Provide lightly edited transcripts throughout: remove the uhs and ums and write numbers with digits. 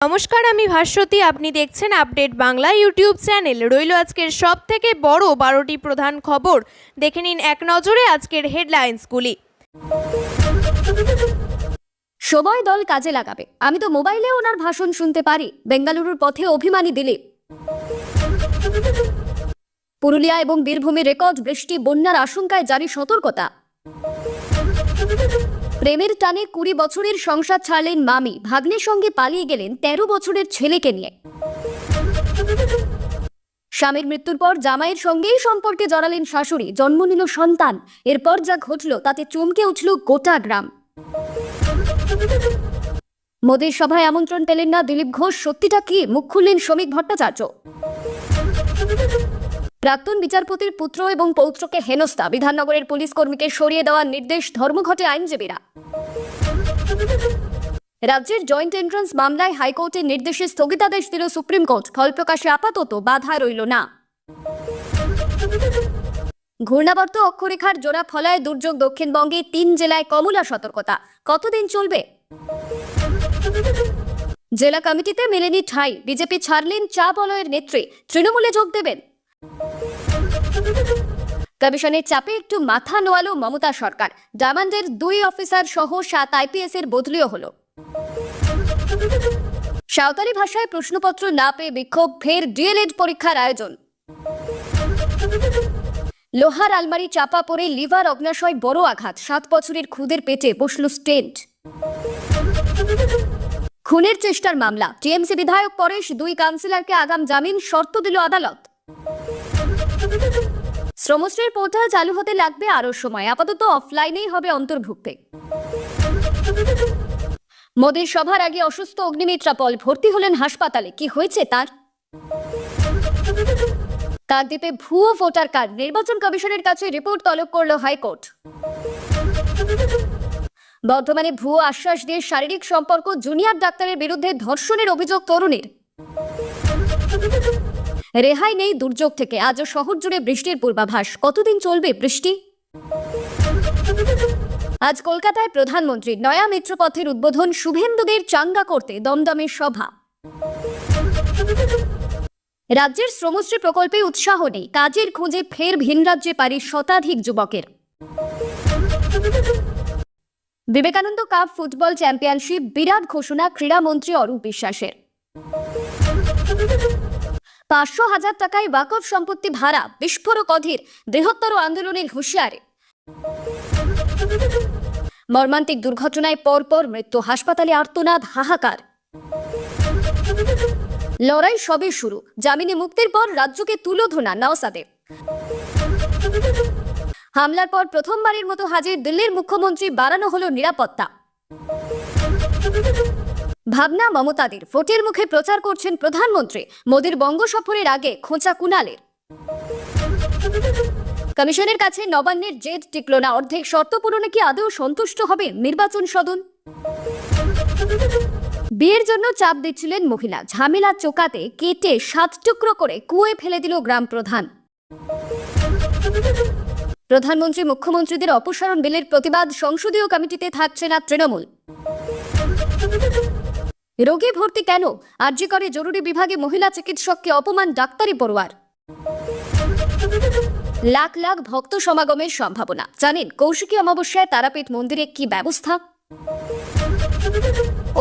নমস্কার, আমি ভাস্বতী। আপনি দেখছেন আপডেট বাংলা ইউটিউব চ্যানেল। রইল আজকের সব থেকে বড় 12টি প্রধান খবর। দেখে নিন এক নজরে আজকের হেডলাইন্সগুলি। সময় দল কাজে লাগাবে। আমি তো মোবাইলে ওনার ভাষণ শুনতে পারি। বেঙ্গালুরুর পথে অভিমানী দিলীপ। পুরুলিয়া এবং বীরভূমে রেকর্ড বৃষ্টি, বন্যার আশঙ্কায় জারি সতর্কতা। প্রেমের টানে 20 বছরের সংসার ছাড়লেন মামি, ভাগ্নের সঙ্গে পালিয়ে গেলেন 13 বছরের ছেলেকে নিয়ে। স্বামীর মৃত্যুর পর জামাইয়ের সঙ্গেই সম্পর্কে জড়ালেন শাশুড়ি, জন্ম নিল সন্তান। এরপর যা ঘটল তাতে চমকে উঠল গোটা গ্রাম। মোদির সভায় আমন্ত্রণ পেলেন না দিলীপ ঘোষ, সত্যিটা কি? মুখ খুললেন শ্রমিক ভট্টাচার্য। প্রাক্তন বিচারপতির পুত্র এবং পৌত্রকে হেনস্থা, বিধাননগরের পুলিশ কর্মীকে সরিয়ে দেওয়ার নির্দেশ ধর্মঘটে আইনজীবীরা। রাজ্যের জয়েন্ট এন্ট্রান্স মামলায় হাইকোর্টের নির্দেশে স্থগিতাদেশ দিল সুপ্রিম কোর্ট। ফল প্রকাশে আপাতত বাধা রইল না। ঘূর্ণাবর্ত অক্ষরেখার জোড়া ফলায় দুর্যোগ, দক্ষিণবঙ্গে 3 জেলায় কমলা সতর্কতা। কতদিন চলবে? জেলা কমিটিতে মেলেনি ঠাঁই, বিজেপি ছাড়লেন চা বলয়ের নেত্রী, তৃণমূলে যোগ দেবেন। কমিশনের চাপে একটু মাথা নোয়ালো মমতা সরকার। ডায়মন্ডের 2 অফিসার সহ 7 আইপিএস এর বদলিও হলো। সাঁওতালি ভাষায় প্রশ্নপত্র না পেয়ে বিক্ষোভ, ফের ডিএলএড পরীক্ষার আয়োজন। লোহার আলমারি চাপা পড়ে লিভার অগ্নাশয় বড় আঘাত, 7 বছরের খুদের পেটে বসল স্টেন্ট। খুনের চেষ্টার মামলা, টিএমসি বিধায়ক পরেশ 2 কাউন্সিলরকে আগাম জামিন শর্ত দিল আদালত। শ্রমশ্রীর পোর্টাল চালু হতে লাগবে আরো সময়, আপাতত অফলাইনেই হবে অন্তর্ভুক্তি। মোদির সভার আগে অসুস্থ অগ্নিমিত্রা পল ভর্তি হলেন হাসপাতালে। কি হয়েছে তার? কাকদ্বীপে ভুয়ো ভোটার কার্ড, নির্বাচন কমিশনের কাছে রিপোর্ট তলব করল হাইকোর্ট। বর্ধমানে ভুয়ো আশ্বাস দিয়ে শারীরিক সম্পর্ক, জুনিয়র ডাক্তারের বিরুদ্ধে ধর্ষণের অভিযোগ তরুণীর। রেহাই নেই দুর্যোগ থেকে, আজও শহর জুড়ে বৃষ্টির পূর্বাভাস। কতদিন চলবে বৃষ্টি? আজ কলকাতায় প্রধানমন্ত্রীর নয়া মেট্রোপথের উদ্বোধন, শুভেন্দুদের চাঙ্গা করতে দমদমে সভা। রাজ্যের শ্রমশ্রী প্রকল্পে উৎসাহ নেই, কাজের খোঁজে ফের ভিন রাজ্যে পাড়ি শতাধিক যুবকের। বিবেকানন্দ কাপ ফুটবল চ্যাম্পিয়নশিপ, বিরাট ঘোষণা ক্রীড়ামন্ত্রী অরূপ বিশ্বাসের। 500,000 টাকায় ওয়াকফ সম্পত্তি ভাড়া, বিস্ফোরক অধীর, বৃহত্তর আন্দোলনের হুঁশিয়ারি। মর্মান্তিক দুর্ঘটনায় পরপর মৃত্যু, হাসপাতালে আর্তনাদ, হাহাকার। লড়াই সবে শুরু, জামিনে মুক্তির পর রাজ্যকে তুলোধনা নওশাদের। হামলার পর প্রথমবারের মতো হাজির দিল্লির মুখ্যমন্ত্রী, বাড়ানো হলো নিরাপত্তা। ভাবনা মমতাদের, ভোটের মুখে প্রচার করছেন প্রধানমন্ত্রী। মোদির বঙ্গ সফরের আগে খোঁচা কুণালের। কমিশনের কাছে নবান্নের জেদ টিকল না, অর্ধেক শর্ত পূরণে কি আদৌ সন্তুষ্ট হবে নির্বাচন সদন? বিয়ের জন্য চাপ দিচ্ছিলেন মহিলা, ঝামেলা চোকাতে কেটে 7 টুকরো করে কুয়োয় ফেলে দিল গ্রাম প্রধান। প্রধানমন্ত্রী মুখ্যমন্ত্রীদের অপসারণ বিলের প্রতিবাদ, সংসদীয় কমিটিতে থাকছে না তৃণমূল। রোগী ভর্তি কেন? আরজি করে জরুরি বিভাগে মহিলা চিকিৎসককে অপমান ডাক্তারি পড়ুয়ার। লাখ লাখ ভক্ত সমাগমের সম্ভাবনা, জানেন কৌশিকী অমাবস্যায় তারাপীঠ মন্দিরে কি ব্যবস্থা?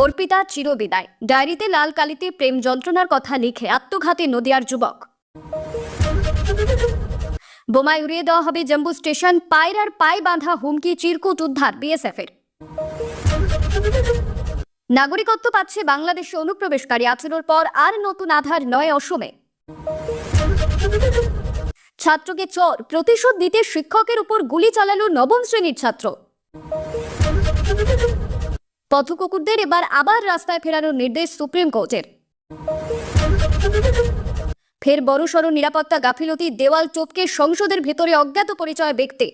অর্পিতা চিরবিদায়, ডায়েরিতে লাল কালিতে প্রেম যন্ত্রণার কথা লিখে আত্মঘাতী নদিয়ার যুবক। বোমায় উড়িয়ে দেওয়া হবে জম্বু স্টেশন, পায়রার পায়ে বাঁধা হুমকি, চিরকুট উদ্ধার বিএসএফের। নাগরিকত্ব পাচ্ছে বাংলাদেশে অনুপ্রবেশকারী, 18 পর আর নতুন আধার নয় অসমে। ছাত্রকে চর, প্রতিশোধ দিতে শিক্ষকের উপর গুলি চালালো 9ম শ্রেণীর ছাত্র। পথকুকুরদের এবার আবার রাস্তায় ফেরানোর নির্দেশ সুপ্রিম কোর্টের। ফের বড়সড় নিরাপত্তা গাফিলতি, দেওয়াল টপকে সংসদের ভেতরে অজ্ঞাত পরিচয় ব্যক্তি।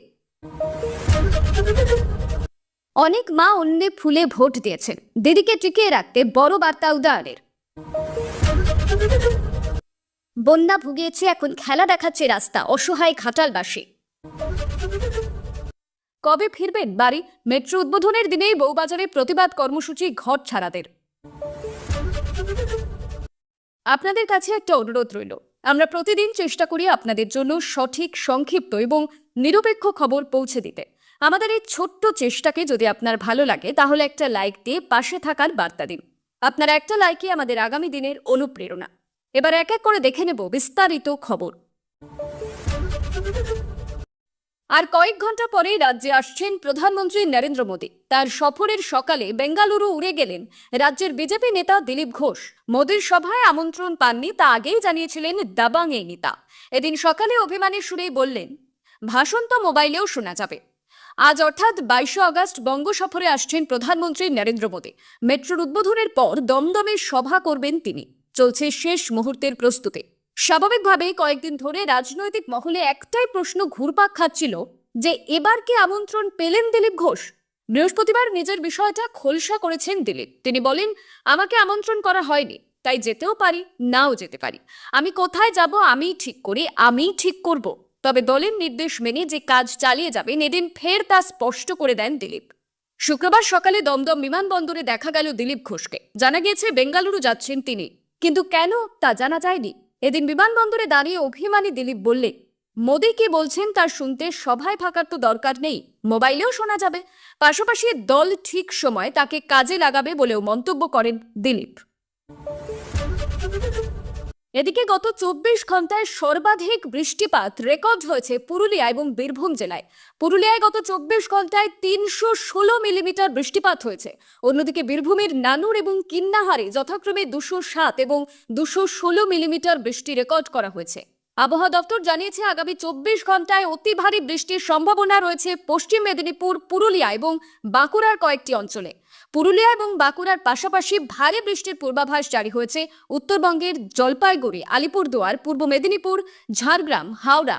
অনেক মা অন্যে ফুলে ভোট দিয়েছেন, দিদিকে টিকিয়ে রাখতে বড় বার্তা উদয়নের। বন্যা ভুগিয়েছে, এখন খেলা দেখাচ্ছে রাস্তা, অসহায় ঘাটালবাসী। কবে ফিরবেন বাড়ি? মেট্রো উদ্বোধনের দিনেই বউবাজারে প্রতিবাদ কর্মসূচি ঘর ছাড়াদের। আপনাদের কাছে একটা অনুরোধ রইল, আমরা প্রতিদিন চেষ্টা করি আপনাদের জন্য সঠিক, সংক্ষিপ্ত এবং নিরপেক্ষ খবর পৌঁছে দিতে। আমাদের এই ছোট্ট চেষ্টাকে যদি আপনার ভালো লাগে তাহলে একটা লাইক দিয়ে পাশে থাকার বার্তা দিন। আপনার একটা লাইকই আমাদের আগামী দিনের অনুপ্রেরণা। এবার এক এক করে দেখে নেব বিস্তারিত খবর। আর কয়েক ঘন্টা পরেই রাজ্যে আসছেন প্রধানমন্ত্রী নরেন্দ্র মোদী। তার সফরের সকালে বেঙ্গালুরু উড়ে গেলেন রাজ্যের বিজেপি নেতা দিলীপ ঘোষ। মোদীর সভায় আমন্ত্রণ পাননি তা আগেই জানিয়েছিলেন দাবাং এই নেতা। এদিন সকালে অভিমানের সুরেই বললেন, ভাষণ তো মোবাইলেও শোনা যাবে। আজ অর্থাৎ 22 আগস্ট বঙ্গ সফরে আসছেন প্রধানমন্ত্রী নরেন্দ্র মোদী। মেট্রোর উদ্বোধনের পর দমদমে সভা করবেন তিনি। চলছে শেষ মুহূর্তের প্রস্তুতি। স্বাভাবিকভাবেই কয়েকদিন ধরে রাজনৈতিক মহলে একটাই প্রশ্ন ঘুরপাক খাচ্ছিল যে এবার কি আমন্ত্রণ পেলেন দিলীপ ঘোষ। বৃহস্পতিবার নিজের বিষয়টা খোলসা করেছেন দিলীপ। তিনি বলেন, আমাকে আমন্ত্রণ করা হয়নি, তাই যেতেও পারি, নাও যেতে পারি। আমি কোথায় যাব আমিই ঠিক করি, আমিই ঠিক করব। তবে দলের নির্দেশ মেনে যে কাজ চালিয়ে যাবেন এদিন ফের তা স্পষ্ট করে দেন দিলীপ। শুক্রবার সকালে দমদম বিমানবন্দরে দেখা গেল দিলীপ ঘোষকে। জানা গিয়েছে বেঙ্গালুরু যাচ্ছেন তিনি, কিন্তু কেন তা জানা যায়নি। এদিন বিমানবন্দরে দাঁড়িয়ে অভিমানী দিলীপ বললে, মোদী কি বলছেন তার শুনতে সভায় থাকার তো দরকার নেই, মোবাইলেও শোনা যাবে। পাশাপাশি দল ঠিক সময় তাকে কাজে লাগাবে বলেও মন্তব্য করেন দিলীপ। এদিকে গত 24 ঘন্টায় সর্বাধিক বৃষ্টিপাত রেকর্ড হয়েছে পুরুলিয়া এবং বীরভূম জেলায়। পুরুলিয়ায় গত 24 ঘন্টায় 316 মিলিমিটার বৃষ্টিপাত হয়েছে। অন্যদিকে বীরভূমের নানুর এবং কিন্নাহারে যথাক্রমে 207 এবং 216 মিলিমিটার বৃষ্টি রেকর্ড করা হয়েছে। আবহাওয়া দপ্তর জানিয়েছে আগামী 24 ঘন্টায় অতি ভারী বৃষ্টির সম্ভাবনা রয়েছে পশ্চিম মেদিনীপুর, পুরুলিয়া এবং বাঁকুড়ার কয়েকটি অঞ্চলে। পুরুলিয়া এবং বাঁকুড়ার পাশাপাশি ভারী বৃষ্টির পূর্বাভাস জারি হয়েছে উত্তরবঙ্গের জলপাইগুড়ি, আলিপুরদুয়ার, পূর্ব মেদিনীপুর, ঝাড়গ্রাম, হাওড়া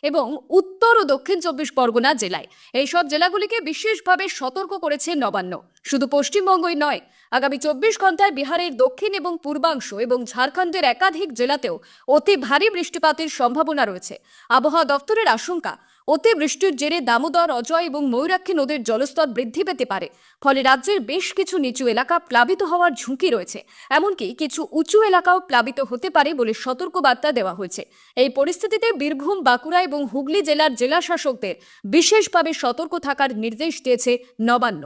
এবং উত্তর ও দক্ষিণ 24 পরগনা জেলায়। এইসব জেলাগুলিকে বিশেষভাবে সতর্ক করেছে নবান্ন। শুধু পশ্চিমবঙ্গই নয়, আগামী 24 ঘন্টায় বিহারের দক্ষিণ এবং পূর্বাংশ এবং ঝাড়খণ্ডের একাধিক জেলাতেও অতি ভারী বৃষ্টিপাতের সম্ভাবনা রয়েছে। আবহাওয়া দপ্তরের আশঙ্কা, অতি বৃষ্টির জেরে দামোদর, অজয় এবং ময়ূরাক্ষী নদীর জলস্তর বৃদ্ধি পেতে পারে। ফলে রাজ্যের বেশ কিছু নিচু এলাকা প্লাবিত হওয়ার ঝুঁকি রয়েছে। এমনকি কিছু উঁচু এলাকাও প্লাবিত হতে পারে বলে সতর্কবার্তা দেওয়া হয়েছে। এই পরিস্থিতিতে বীরভূম, বাঁকুড়া এবং হুগলি জেলার জেলা শাসকদের বিশেষভাবে সতর্ক থাকার নির্দেশ দিয়েছে নবান্ন।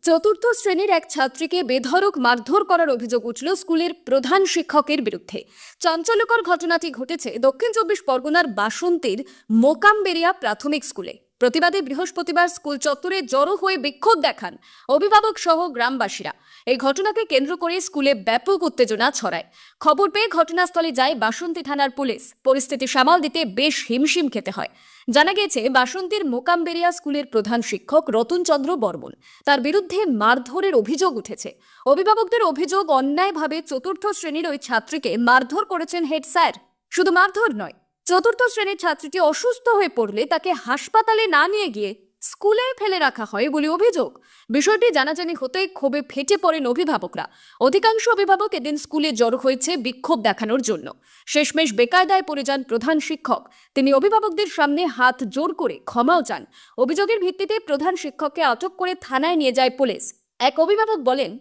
চতুর্থ শ্রেণীর এক ছাত্রীকে বেধড়ক মারধর করার অভিযোগ উঠল স্কুলের প্রধান শিক্ষকের বিরুদ্ধে। চাঞ্চল্যকর ঘটনাটি ঘটেছে দক্ষিণ 24 পরগনার বাসন্তীর মোকামবেরিয়া প্রাথমিক স্কুলে। প্রতিবাদে বৃহস্পতিবার স্কুল চত্বরে জড়ো হয়ে বিক্ষোভ দেখান অভিভাবক সহ গ্রামবাসীরা। এই ঘটনাকে কেন্দ্র করে স্কুলে ব্যাপক উত্তেজনা ছড়ায়। খবর পেয়ে ঘটনাস্থলে যায় বাসন্তী থানার পুলিশ। পরিস্থিতি সামাল দিতে বেশ হিমশিম খেতে হয়। জানা গেছে বাসন্তীর মোকামবেরিয়া স্কুলের প্রধান শিক্ষক রতনচন্দ্র বর্মন, তার বিরুদ্ধে মারধরের অভিযোগ উঠেছে। অভিভাবকদের অভিযোগ, অন্যায়ভাবে চতুর্থ শ্রেণীর ওই ছাত্রীকে মারধর করেছেন হেড স্যার। শুধু মারধর নয়, চতুর্থ শ্রেণীর ছাত্রীটি অসুস্থ হয়ে পড়লে তাকে হাসপাতালে না নিয়ে গিয়ে স্কুলে ফেলে রাখা হয় বলে অভিযোগ। বিষয়টি জানাজানি হতেই ক্ষোভে ফেটে পড়েন অভিভাবকরা। অধিকাংশ অভিভাবক এদিন স্কুলে জড়ো হয়েছে বিক্ষোভ দেখানোর জন্য। শেষমেশ বেকায়দায় পড়ে যান প্রধান শিক্ষক। তিনি অভিভাবকদের সামনে হাত জোর করে ক্ষমাও চান। অভিযোগের ভিত্তিতে প্রধান শিক্ষককে আটক করে থানায় নিয়ে যায় পুলিশ। এক অভিভাবক বলেন,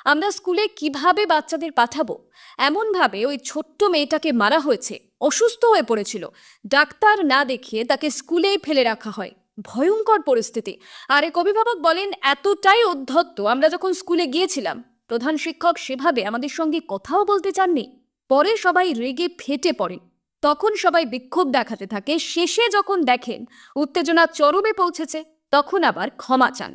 আমরা স্কুলে কিভাবে বাচ্চাদের পাঠাবো? এমনভাবে ওই ছোট্ট মেয়েটাকে মারা হয়েছে, অসুস্থ হয়ে পড়েছিল, ডাক্তার না দেখিয়ে তাকে স্কুলেই ফেলে রাখা হয়। ভয়ঙ্কর পরিস্থিতি। আর এক অভিভাবক বলেন, এতটাই উদ্ধত্ত, আমরা যখন স্কুলে গিয়েছিলাম প্রধান শিক্ষক সেভাবে আমাদের সঙ্গে কথাও বলতে চাননি। পরে সবাই রেগে ফেটে পড়েন। তখন সবাই বিক্ষোভ দেখাতে থাকে। শেষে যখন দেখেন উত্তেজনা চরমে পৌঁছেছে, তখন আবার ক্ষমা চান।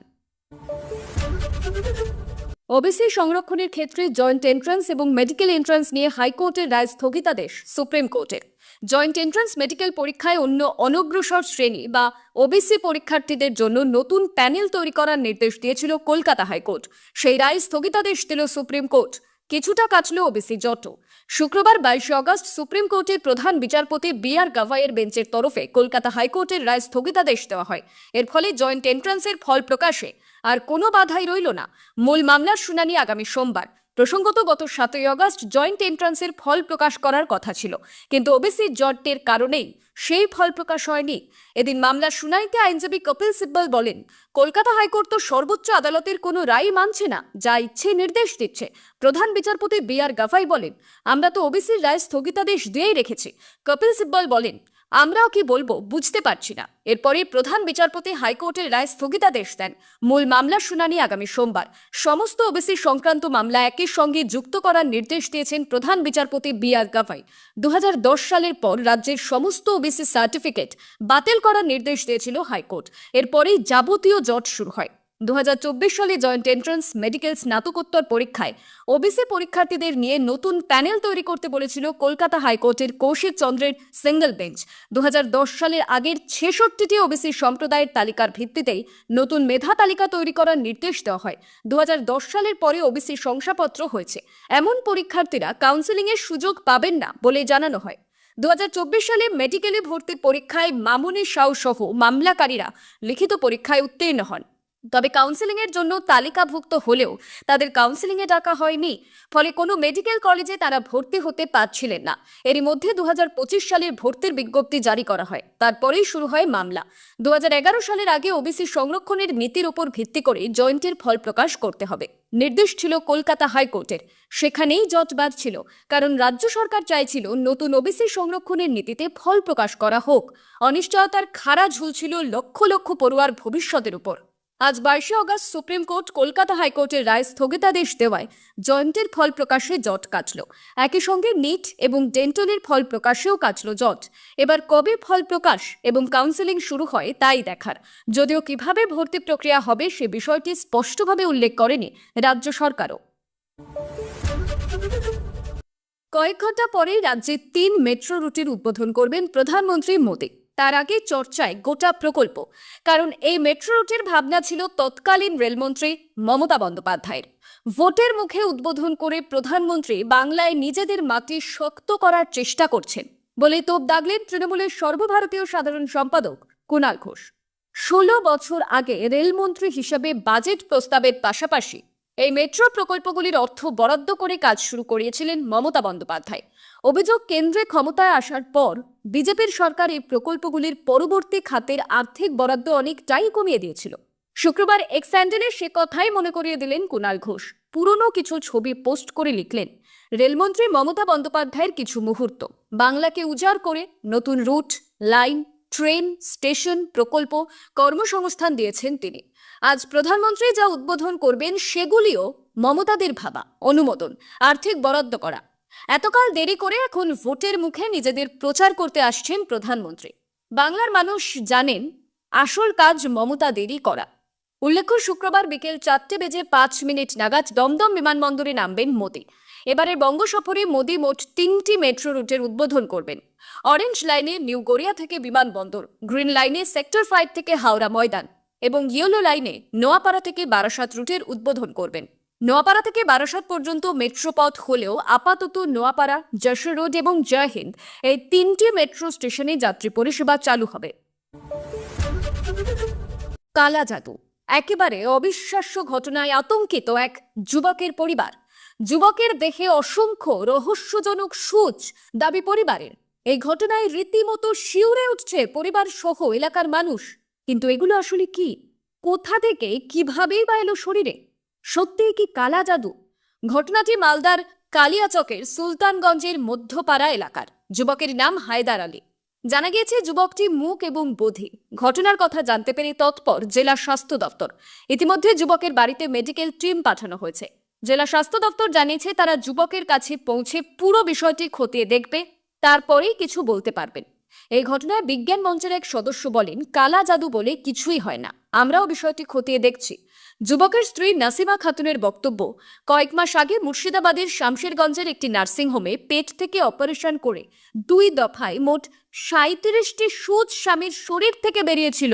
ওবিসি সংরক্ষণের ক্ষেত্রে জয়েন্ট এন্ট্রান্স এবং মেডিকেল এন্ট্রান্স নিয়ে হাইকোর্টের রায় স্থগিতাদেশ সুপ্রিম কোর্টের। জয়েন্ট এন্ট্রান্স মেডিকেল পরীক্ষায় অন্য অনগ্রসর শ্রেণী বা ওবিসি পরীক্ষার্থীদের জন্য নতুন প্যানেল তৈরি করার নির্দেশ দিয়েছিল কলকাতা হাইকোর্ট। সেই রায় স্থগিতাদেশ দিল সুপ্রিম কোর্ট। কিছুটা কাটল ওবিসি জট। শুক্রবার 22 আগস্ট সুপ্রিম কোর্টের প্রধান বিচারপতি বি.আর. গাভাইয়ের বেঞ্চের তরফে কলকাতা হাইকোর্টের রায় স্থগিতাদেশ দেওয়া হয়। এর ফলে জয়েন্ট এন্ট্রান্সের ফল প্রকাশে আর কোনো বাধাই রইল না। মূল মামলার শুনানি আগামী সোমবার। প্রসঙ্গত গত 7ই আগস্ট জয়েন্ট এন্ট্রান্সের ফল প্রকাশ করার কথা ছিল, কিন্তু ওবিসি জটের কারণেই সেই ফল প্রকাশ হয়নি। এদিন মামলার শুনানিতে আইনজীবী কপিল সিব্বল বলেন, কলকাতা হাইকোর্ট তো সর্বোচ্চ আদালতের কোনো রায় মানছে না, যা ইচ্ছে নির্দেশ দিচ্ছে। প্রধান বিচারপতি বি.আর. গাভাই বলেন, আমরা তো ওবিসির রায় স্থগিতাদেশ দিয়েই রেখেছি। কপিল সিব্বল বলেন, আমরাও কি বলবো বুঝতে পারছি না। এরপরে প্রধান বিচারপতি হাইকোর্টের রায় স্থগিতাদেশ দেন। মূল মামলার শুনানি আগামী সোমবার। সমস্ত ওবিসি সংক্রান্ত মামলা একই সঙ্গে যুক্ত করার নির্দেশ দিয়েছেন প্রধান বিচারপতি বি.আর. গাভাই। 2010 সালের পর রাজ্যের সমস্ত ওবিসি সার্টিফিকেট বাতিল করার নির্দেশ দিয়েছিল হাইকোর্ট। এরপরেই যাবতীয় জট শুরু হয়। 2024 সালে জয়েন্ট এন্ট্রান্স মেডিকেল স্নাতকোত্তর পরীক্ষায় ওবিসি পরীক্ষার্থীদের নিয়ে নতুন প্যানেল তৈরি করতে বলেছিল কলকাতা হাইকোর্টের কৌশিক চন্দ্রের সিঙ্গেল বেঞ্চ। 2010 সালের আগের 66টি ওবিসি সম্প্রদায়ের তালিকার ভিত্তিতেই নতুন মেধা তালিকা তৈরি করার নির্দেশ দেওয়া হয়। 2010 সালের পরে ওবিসি শংসাপত্র হয়েছে এমন পরীক্ষার্থীরা কাউন্সেলিংয়ের সুযোগ পাবেন না বলে জানানো হয়। 2024 সালে মেডিকেলে ভর্তির পরীক্ষায় মামুনি সাউ সহ মামলাকারীরা লিখিত পরীক্ষায় উত্তীর্ণ হন, তবে কাউন্সেলিং এর জন্য তালিকাভুক্ত হলেও তাদের কাউন্সেলিং এ ডাকা হয়নি। ফলে কোনো মেডিকেল কলেজে তারা ভর্তি হতে পারছিলেন না। এরই মধ্যে 2025 সালের ভর্তির বিজ্ঞপ্তি জারি করা হয়। তারপরেই শুরু হয় মামলা। 2011 সালের আগে ওবিসি সংরক্ষণের নীতির উপর ভিত্তি করে জয়েন্টের ফল প্রকাশ করতে হবে নির্দেশ ছিল কলকাতা হাইকোর্টের। সেখানেই জট বাঁধছিল, কারণ রাজ্য সরকার চাইছিল নতুন ওবিসি সংরক্ষণের নীতিতে ফল প্রকাশ করা হোক। অনিশ্চয়তার খাড়া ঝুলছিল লক্ষ লক্ষ পড়ুয়ার ভবিষ্যতের উপর। আজ 22 আগস্ট সুপ্রিম কোর্ট কলকাতা হাইকোর্টের রায় স্থগিতাদেশ দেওয়ায় জয়েন্টের ফল প্রকাশে জট কাটল। একই সঙ্গে নিট এবং ডেন্টালের ফল প্রকাশেও কাটল জট। এবার কবে ফল প্রকাশ এবং কাউন্সেলিং শুরু হয় তাই দেখার। যদিও কিভাবে ভর্তি প্রক্রিয়া হবে সে বিষয়টি স্পষ্টভাবে উল্লেখ করেনি রাজ্য সরকারও। কয়েক ঘন্টা পরেই রাজ্যে 3 মেট্রো রুটের উদ্বোধন করবেন প্রধানমন্ত্রী মোদী। তার আগে চর্চায় গোটা প্রকল্প, কারণ এই মেট্রো রুটের ভাবনা ছিল তৎকালীন রেলমন্ত্রী মমতা বন্দ্যোপাধ্যায়ের। ভোটের মুখে উদ্বোধন করে প্রধানমন্ত্রী বাংলায় নিজেদের মাটি শক্ত করার চেষ্টা করছেন বলে তোপ দাগলেন তৃণমূলের সর্বভারতীয় সাধারণ সম্পাদক কুণাল ঘোষ। 16 বছর আগে রেলমন্ত্রী হিসেবে বাজেট প্রস্তাবের পাশাপাশি এই মেট্রো প্রকল্পগুলির অর্থ বরাদ্দ করে কাজ শুরু করিয়েছিলেন মমতা বন্দ্যোপাধ্যায়। অভিযোগ, কেন্দ্রে ক্ষমতায় আসার পর বিজেপির সরকার এই প্রকল্পগুলির পরবর্তী খাতের আর্থিক বরাদ্দ অনেকটাই কমিয়ে দিয়েছিল। শুক্রবার এক্স হ্যান্ডেলে সে কথাই মনে করিয়ে দিলেন কুণাল ঘোষ। পুরনো কিছু ছবি পোস্ট করে লিখলেন, রেলমন্ত্রী মমতা বন্দ্যোপাধ্যায়ের কিছু মুহূর্ত। বাংলাকে উজাড় করে নতুন রুট, লাইন, ট্রেন, স্টেশন, প্রকল্প, কর্মসংস্থান দিয়েছেন তিনি। আজ প্রধানমন্ত্রী যা উদ্বোধন করবেন সেগুলিও মমতাদের ভাবা, অনুমোদন, আর্থিক বরাদ্দ করা। এতকাল দেরি করে এখন ভোটের মুখে নিজেদের প্রচার করতে আসছেন প্রধানমন্ত্রী। বাংলার মানুষ জানেন আসল কাজ মমতাদেরই করা। উল্লেখ্য, শুক্রবার বিকেল 4:05 নাগাদ দমদম বিমানবন্দরে নামবেন মোদী। এবারের বঙ্গ সফরে মোদী মোট 3টি মেট্রো রুটের উদ্বোধন করবেন। অরেঞ্জ লাইনে নিউ গড়িয়া থেকে বিমানবন্দর, গ্রিন লাইনে সেক্টর 5 থেকে হাওড়া ময়দান এবং ইয়েলো লাইনে নোয়াপাড়া থেকে বারাসাত রুটের উদ্বোধন করবেন। নোয়াপাড়া থেকে বারাসাত পর্যন্ত মেট্রো পথ হলেও আপাতত নোয়াপাড়া, যশোর রোড এবং জয় হিন্দ এই 3টি মেট্রো স্টেশনে যাত্রী পরিষেবা চালু হবে। কালা জাদু, একেবারে অবিশ্বাস্য ঘটনায় আতঙ্কিত এক যুবকের পরিবার। যুবকের দেহে অসংখ্য রহস্যজনক সূচ, দাবি পরিবারের। এই ঘটনায় রীতিমতো শিউরে উঠছে পরিবার সহ এলাকার মানুষ। কিন্তু এগুলো আসলে কি, কোথা থেকে, কিভাবেই বা এলো শরীরে? সত্যিই কি কালা জাদু? ঘটনাটি মালদার কালিয়াচকের সুলতানগঞ্জের মধ্যপাড়া এলাকার। যুবকের নাম হায়দার আলী। জানা গিয়েছে যুবকটি মূক এবং বধির। ঘটনার কথা জানতে পেরে তৎপর জেলা স্বাস্থ্য দপ্তর। ইতিমধ্যে যুবকের বাড়িতে মেডিকেল টিম পাঠানো হয়েছে। জেলা স্বাস্থ্য দপ্তর জানিয়েছে তারা যুবকের কাছে পৌঁছে পুরো বিষয়টি খতিয়ে দেখবে, তারপরেই কিছু বলতে পারবেন। এই ঘটনায় বিজ্ঞান মঞ্চের এক সদস্য বলেন, কালা জাদু বলে কিছুই হয় না, আমরাও বিষয়টি খতিয়ে দেখছি। যুবকের স্ত্রী নাসিমা খাতুনের বক্তব্য, কয়েক মাস আগে মুর্শিদাবাদের শামশেরগঞ্জের একটি নার্সিংহোমে পেট থেকে অপারেশন করে 2 দফায় মোট 37টি সূচ স্বামীর শরীর থেকে বেরিয়েছিল।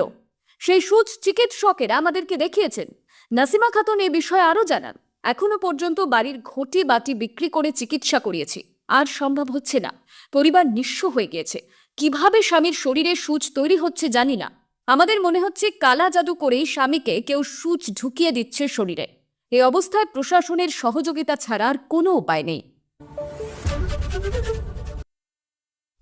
সেই সূচ চিকিৎসকেরা আমাদেরকে দেখিয়েছেন। নাসিমা খাতুন এই বিষয়ে আরও জানান, এখনো পর্যন্ত বাড়ির ঘটি বাটি বিক্রি করে চিকিৎসা করিয়েছি, আর সম্ভব হচ্ছে না। পরিবার নিঃস্ব হয়ে গিয়েছে। কিভাবে স্বামীর শরীরে সূচ তৈরি হচ্ছে জানি না। আমাদের মনে হচ্ছে কালা জাদু করেই স্বামীকে কেউ সূচ ঢুকিয়ে দিচ্ছে শরীরে। এই অবস্থায় প্রশাসনের সহযোগিতা ছাড়া আর কোনো উপায় নেই।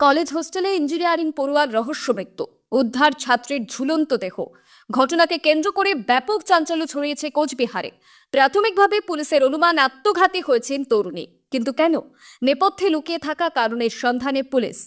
কলেজ হোস্টেলে ইঞ্জিনিয়ারিং পড়ুয়ার রহস্য মৃত্যু, উদ্ধার ছাত্রীর ঝুলন্ত দেহ। ঘটনাকে কেন্দ্র করে ব্যাপক চাঞ্চল্য ছড়িয়েছে কোচবিহারে। প্রাথমিকভাবে পুলিশের অনুমান আত্মঘাতী হয়েছেন তরুণী, কিন্তু কেন? নেপথ্যে লুকিয়ে থাকা কারণের সন্ধানে পুলিশ।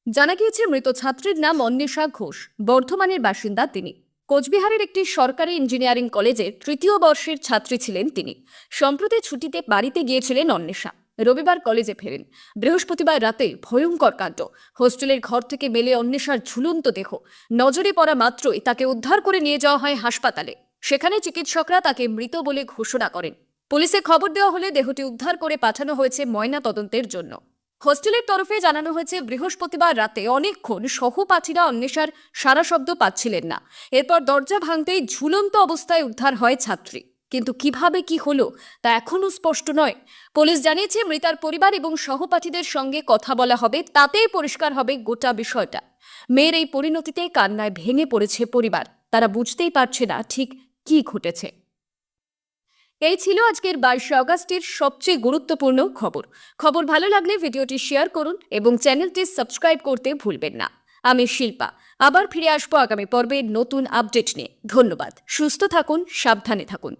জানা গিয়েছে মৃত ছাত্রীর নাম অন্বেষা ঘোষ, বর্ধমানের বাসিন্দা তিনি। কোচবিহারের একটি সরকারি ইঞ্জিনিয়ারিং কলেজের তৃতীয় বর্ষের ছাত্রী ছিলেন তিনি। সম্প্রতি ছুটিতে বাড়িতে গিয়েছিলেন অন্বেষা। রবিবার কলেজে ফেরেন। বৃহস্পতিবার রাতে ভয়ঙ্কর কাণ্ড। হোস্টেলের ঘর থেকে মেলে অন্বেষার ঝুলন্ত দেহ। নজরে পড়া মাত্রই তাকে উদ্ধার করে নিয়ে যাওয়া হয় হাসপাতালে। সেখানে চিকিৎসকরা তাকে মৃত বলে ঘোষণা করেন। পুলিশে খবর দেওয়া হলে দেহটি উদ্ধার করে পাঠানো হয়েছে ময়না তদন্তের জন্য। হোস্টেলের তরফে জানানো হয়েছে, বৃহস্পতিবার রাতে অনেকক্ষণ সহপাঠীরা অন্বেষার সারা শব্দ পাচ্ছিলেন না। এরপর দরজা ভাঙতেই ঝুলন্ত অবস্থায় উদ্ধার হয় ছাত্রী। কিন্তু কিভাবে কি হলো তা এখনও স্পষ্ট নয়। পুলিশ জানিয়েছে, মৃতার পরিবার এবং সহপাঠীদের সঙ্গে কথা বলা হবে, তাতেই পরিষ্কার হবে গোটা বিষয়টা। মেয়ের এই পরিণতিতে কান্নায় ভেঙে পড়েছে পরিবার। তারা বুঝতেই পারছে না ঠিক কি ঘটেছে। এই ছিল আজকের 22শে অগাস্টের সবচেয়ে গুরুত্বপূর্ণ খবর ভালো লাগলে ভিডিওটি শেয়ার করুন এবং চ্যানেলটি সাবস্ক্রাইব করতে ভুলবেন না। আমি শিল্পা, আবার ফিরে আসবো আগামী পর্বে নতুন আপডেট নিয়ে। ধন্যবাদ। সুস্থ থাকুন, সাবধানে থাকুন।